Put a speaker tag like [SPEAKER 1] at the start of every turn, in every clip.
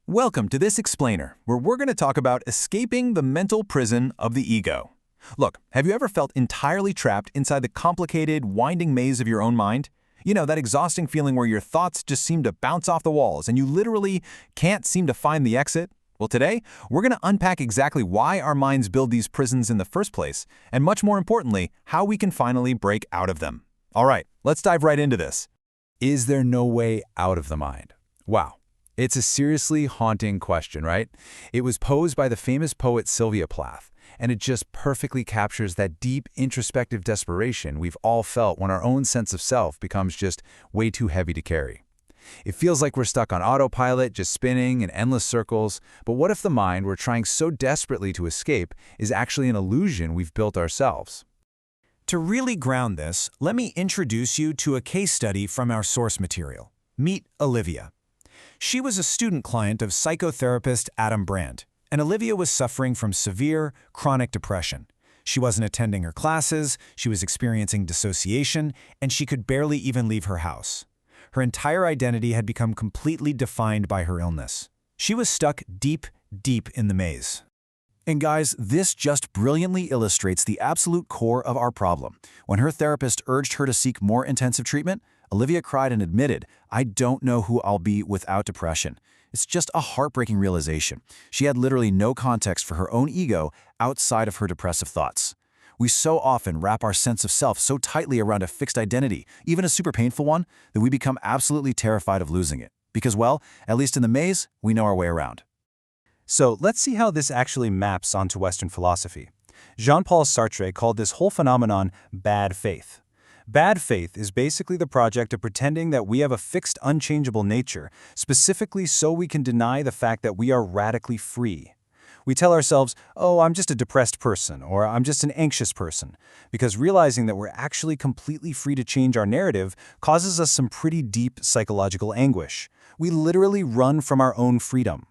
[SPEAKER 1] Welcome to this explainer, where we're going to talk about escaping the mental prison of the ego. Look, have you ever felt entirely trapped inside the complicated, winding maze of your own mind? You know, that exhausting feeling where your thoughts just seem to bounce off the walls and you literally can't seem to find the exit? Well, today, we're going to unpack exactly why our minds build these prisons in the first place, and much more importantly, how we can finally break out of them. All right, let's dive right into this.
[SPEAKER 2] Is there no way out of the mind? Wow. It's a seriously haunting question, right? It was posed by the famous poet Sylvia Plath, and it just perfectly captures that deep, introspective desperation we've all felt when our own sense of self becomes just way too heavy to carry. It feels like we're stuck on autopilot, just spinning in endless circles, but what if the mind we're trying so desperately to escape is actually an illusion we've built ourselves?
[SPEAKER 3] To really ground this, let me introduce you to a case study from our source material. Meet Olivia. She was a student client of psychotherapist Adam Brandt, and Olivia was suffering from severe, chronic depression. She wasn't attending her classes, she was experiencing dissociation, and she could barely even leave her house. Her entire identity had become completely defined by her illness. She was stuck deep, deep in the maze.
[SPEAKER 4] And guys, this just brilliantly illustrates the absolute core of our problem. When her therapist urged her to seek more intensive treatment, Olivia cried and admitted, "I don't know who I'll be without depression." It's just a heartbreaking realization. She had literally no context for her own ego outside of her depressive thoughts. We so often wrap our sense of self so tightly around a fixed identity, even a super painful one, that we become absolutely terrified of losing it. Because, well, at least in the maze, we know our way around.
[SPEAKER 5] So let's see how this actually maps onto Western philosophy. Jean-Paul Sartre called this whole phenomenon bad faith. Bad faith is basically the project of pretending that we have a fixed, unchangeable nature, specifically so we can deny the fact that we are radically free. We tell ourselves, oh, I'm just a depressed person, or I'm just an anxious person, because realizing that we're actually completely free to change our narrative causes us some pretty deep psychological anguish. We literally run from our own freedom.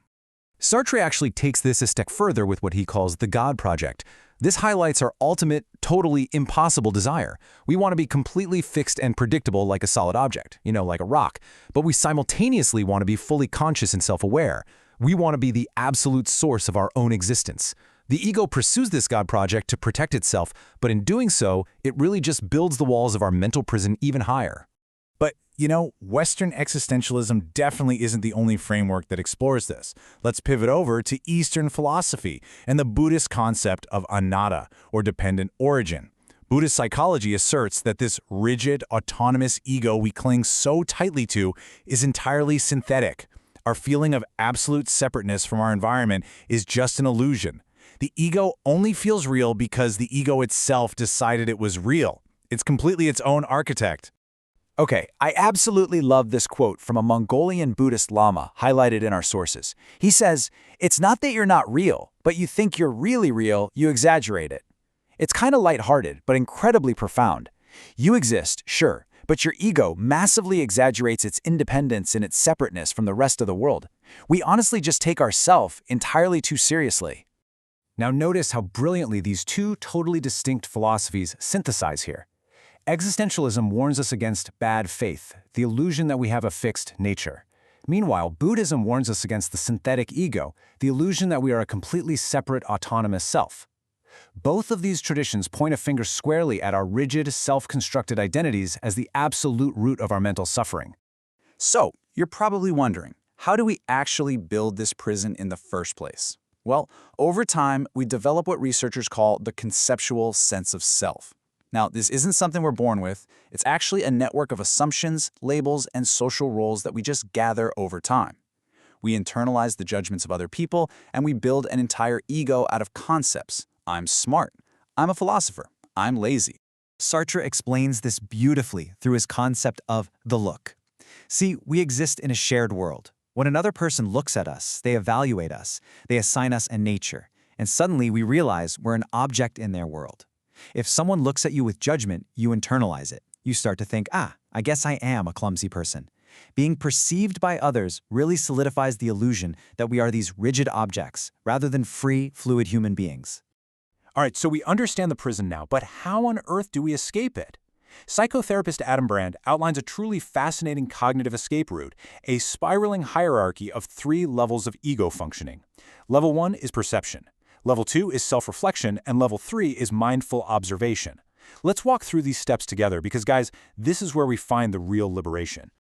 [SPEAKER 2] Sartre actually takes this a step further with what he calls the God Project. This highlights our ultimate, totally impossible desire. We want to be completely fixed and predictable like a solid object, like a rock, but we simultaneously want to be fully conscious and self-aware. We want to be the absolute source of our own existence. The ego pursues this God Project to protect itself, but in doing so, it really just builds the walls of our mental prison even higher.
[SPEAKER 6] But, Western existentialism definitely isn't the only framework that explores this. Let's pivot over to Eastern philosophy and the Buddhist concept of anatta, or dependent origin. Buddhist psychology asserts that this rigid, autonomous ego we cling so tightly to is entirely synthetic. Our feeling of absolute separateness from our environment is just an illusion. The ego only feels real because the ego itself decided it was real. It's completely its own architect.
[SPEAKER 4] Okay, I absolutely love this quote from a Mongolian Buddhist Lama highlighted in our sources. He says, "It's not that you're not real, but you think you're really real, you exaggerate it." It's kind of lighthearted, but incredibly profound. You exist, sure, but your ego massively exaggerates its independence and its separateness from the rest of the world. We honestly just take ourself entirely too seriously.
[SPEAKER 3] Now notice how brilliantly these two totally distinct philosophies synthesize here. Existentialism warns us against bad faith, the illusion that we have a fixed nature. Meanwhile, Buddhism warns us against the synthetic ego, the illusion that we are a completely separate, autonomous self. Both of these traditions point a finger squarely at our rigid, self-constructed identities as the absolute root of our mental suffering.
[SPEAKER 4] So, you're probably wondering, how do we actually build this prison in the first place? Well, over time, we develop what researchers call the conceptual sense of self. Now, this isn't something we're born with. It's actually a network of assumptions, labels, and social roles that we just gather over time. We internalize the judgments of other people, and we build an entire ego out of concepts. I'm smart. I'm a philosopher. I'm lazy.
[SPEAKER 3] Sartre explains this beautifully through his concept of the look. See, we exist in a shared world. When another person looks at us, they evaluate us, they assign us a nature, and suddenly we realize we're an object in their world. If someone looks at you with judgment, you internalize it. You start to think, I guess I am a clumsy person. Being perceived by others really solidifies the illusion that we are these rigid objects, rather than free, fluid human beings.
[SPEAKER 1] All right, so we understand the prison now, but how on earth do we escape it?
[SPEAKER 5] Psychotherapist Adam Brand outlines a truly fascinating cognitive escape route, a spiraling hierarchy of 3 levels of ego functioning. Level 1 is perception. Level 2 is self-reflection, and level 3 is mindful observation. Let's walk through these steps together because, guys, this is where we find the real liberation.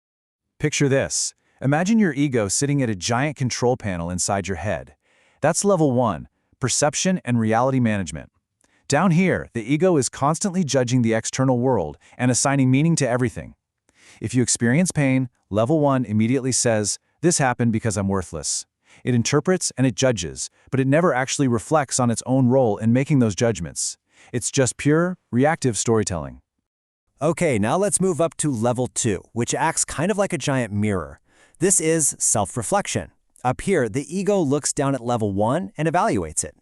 [SPEAKER 2] Picture this. Imagine your ego sitting at a giant control panel inside your head. That's level 1, perception and reality management. Down here, the ego is constantly judging the external world and assigning meaning to everything. If you experience pain, level 1 immediately says, "This happened because I'm worthless." It interprets and it judges, but it never actually reflects on its own role in making those judgments. It's just pure, reactive storytelling.
[SPEAKER 3] Okay, now let's move up to level 2, which acts kind of like a giant mirror. This is self-reflection. Up here, the ego looks down at level 1 and evaluates it.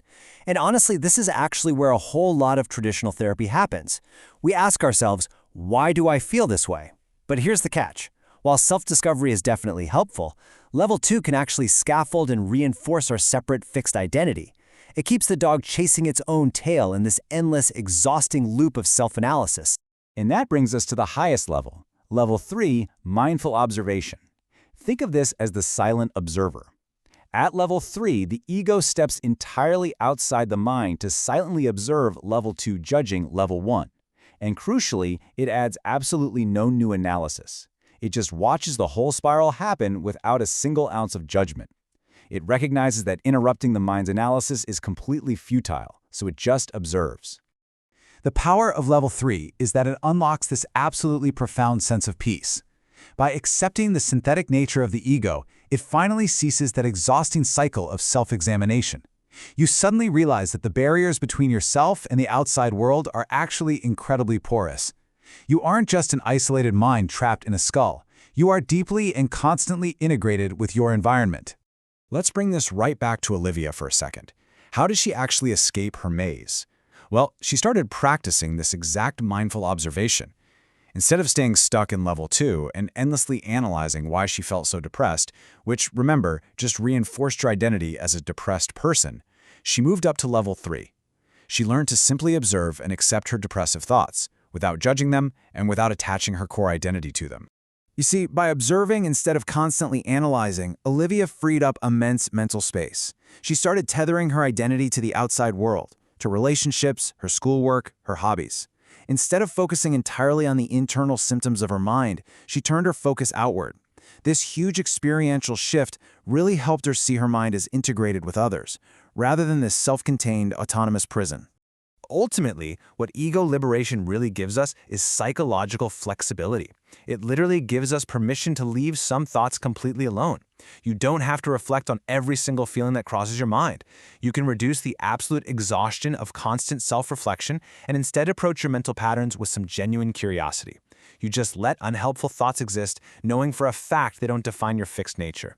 [SPEAKER 3] And honestly, this is actually where a whole lot of traditional therapy happens. We ask ourselves, why do I feel this way? But here's the catch. While self-discovery is definitely helpful, level 2 can actually scaffold and reinforce our separate, fixed identity. It keeps the dog chasing its own tail in this endless, exhausting loop of self-analysis.
[SPEAKER 2] And that brings us to the highest level, level 3, mindful observation. Think of this as the silent observer. At level 3, the ego steps entirely outside the mind to silently observe level 2 judging level 1. And crucially, it adds absolutely no new analysis. It just watches the whole spiral happen without a single ounce of judgment. It recognizes that interrupting the mind's analysis is completely futile, so it just observes.
[SPEAKER 4] The power of level 3 is that it unlocks this absolutely profound sense of peace. By accepting the synthetic nature of the ego, it finally ceases that exhausting cycle of self-examination. You suddenly realize that the barriers between yourself and the outside world are actually incredibly porous. You aren't just an isolated mind trapped in a skull. You are deeply and constantly integrated with your environment.
[SPEAKER 2] Let's bring this right back to Olivia for a second. How did she actually escape her maze? Well, she started practicing this exact mindful observation. Instead of staying stuck in level 2 and endlessly analyzing why she felt so depressed, which, remember, just reinforced her identity as a depressed person, she moved up to level 3. She learned to simply observe and accept her depressive thoughts, without judging them and without attaching her core identity to them. You see, by observing instead of constantly analyzing, Olivia freed up immense mental space. She started tethering her identity to the outside world, to relationships, her schoolwork, her hobbies. Instead of focusing entirely on the internal symptoms of her mind, she turned her focus outward. This huge experiential shift really helped her see her mind as integrated with others, rather than this self-contained, autonomous prison. Ultimately, what ego liberation really gives us is psychological flexibility. It literally gives us permission to leave some thoughts completely alone. You don't have to reflect on every single feeling that crosses your mind. You can reduce the absolute exhaustion of constant self-reflection and instead approach your mental patterns with some genuine curiosity. You just let unhelpful thoughts exist, knowing for a fact they don't define your fixed nature.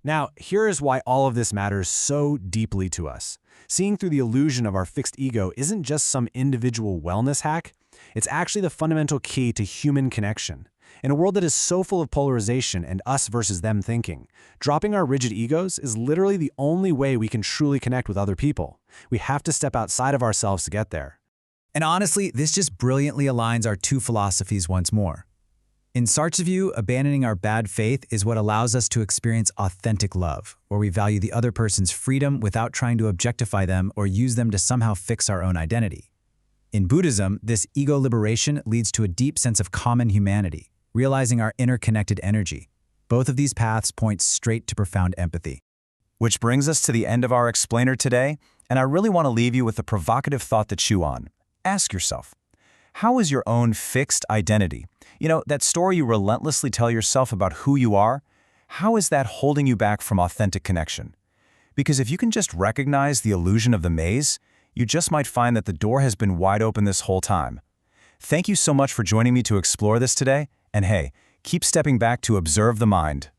[SPEAKER 3] Now, here is why all of this matters so deeply to us. Seeing through the illusion of our fixed ego isn't just some individual wellness hack. It's actually the fundamental key to human connection. In a world that is so full of polarization and us versus them thinking, dropping our rigid egos is literally the only way we can truly connect with other people. We have to step outside of ourselves to get there.
[SPEAKER 2] And honestly, this just brilliantly aligns our two philosophies once more. In Sartre's view, abandoning our bad faith is what allows us to experience authentic love, where we value the other person's freedom without trying to objectify them or use them to somehow fix our own identity. In Buddhism, this ego liberation leads to a deep sense of common humanity, realizing our interconnected energy. Both of these paths point straight to profound empathy. Which brings us to the end of our explainer today, and I really want to leave you with a provocative thought to chew on. Ask yourself, how is your own fixed identity? You know, that story you relentlessly tell yourself about who you are, how is that holding you back from authentic connection? Because if you can just recognize the illusion of the maze, you just might find that the door has been wide open this whole time. Thank you so much for joining me to explore this today, and hey, keep stepping back to observe the mind.